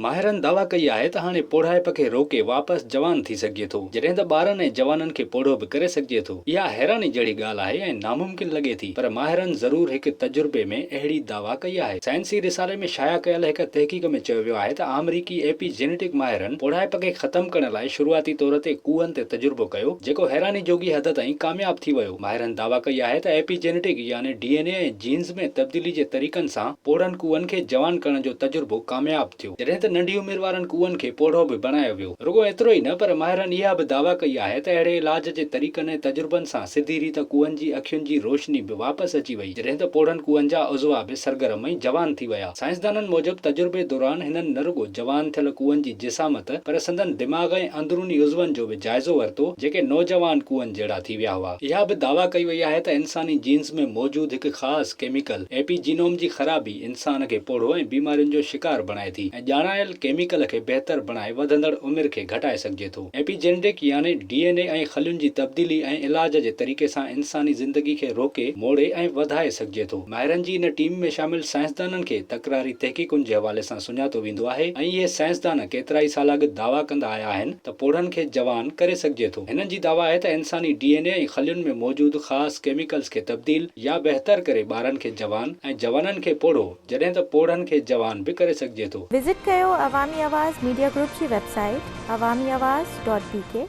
माहिरनि दावा कई आहे त हाणे पोढ़ाइप खे रोके वापसि जवान थी सघिजे थो, जॾहिं त ॿारनि ऐं जवाननि खे पोढ़ो बि करे सघिजे थो। इहा हैरानी जहिड़ी ॻाल्हि आहे ऐं नामुमकिन लॻे थी, पर माहिरनि ज़रूर हिकु तजुर्बे में अहिड़ी दावा कई आहे। साइंसी रिसाले में शाया कयल हिकु तहक़ीक़ में चयो वियो आहे त अमरीकी एपीजेनेटिक माहिरनि पोढ़ाइप खे ख़तमु करण लाइ शुरूआती तौर ते कूअनि ते तजुर्बो कयो, जेको हैरानी जोगी हद ताईं कामयाब थी वियो। माहिरनि दावा कई आहे त एपीजेनेटिक यानी डीएनए ऐं जीन्स में तब्दीली जे तरीक़नि सां पोढ़नि कूअनि खे जवान करण जो तजुर्बो कामयाब थियो, जॾहिं त नंढी उमिरि वारनि कूअनि खे पोढ़ो बि बणायो वियो। रुगो एतिरो ई न, पर माहिरनि इहा बि दावा कई आहे त अहिड़े इलाज जे तरीक़नि ऐं तजुर्बनि सां सिधी रीत कूअनि जी अखियुनि जी रोशनी बि वापसि अची वई, जॾहिं त पोढ़नि कूअनि जा उज़वा बि सरगर्म ऐं जवान थी विया। साइंसदाननि मूजिबि तजुर्बे दौरान हिननि न रुगो जवान थियल कूअनि जी जिसामत, पर संदन दिमाग़ ऐं अंदरूनी उज़वनि जो बि जाइज़ो वरितो, जेके नौजवान कूअनि जहिड़ा थी विया हुआ। इहा बि दावा कई वई आहे त इंसानी जीन्स में मौजूदु हिकु ख़ासि केमिकल एपीजीनोम जी ख़राबी इंसान खे पोढ़ो ऐं बीमारियुनि जो शिकार बणाए थी, ऐं ॼाणायल केमिकल खे बहितर बणाए वधंदड़ उमिरि खे घटाए सघिजे थो। एपीजेनेटिक यानी डीएनए ऐं खलियुनि जी तब्दीली ऐं इलाज जे तरीक़े सां इंसानी ज़िंदगी खे रोके, मोड़े ऐं वधाए सघिजे थो। माहिरनि जी इन टीम में शामिल साइंसदाननि खे तकरारी तहक़ीक़ुनि जे हवाले सां सुञातो वेंदो आहे, ऐं इहे साइंसदान केतिरा ई साल अॻु दावा कंदा आया आहिनि त पोढ़नि खे जवान करे सघिजे थो। हिननि जी दावा आहे त इंसानी डीएनए ऐं खलियुनि में मौजूदु ख़ासि केमिकल्स खे तब्दील या बहितर करे ॿारनि खे जवान ऐं जवाननि खे पोढ़ो, जॾहिं त पोढ़नि खे जवान बि करे सघिजे थो। विज़िट कयो अवामी आवाज़ मीडिया ग्रुप जी वेबसाइट awamiawaz.pk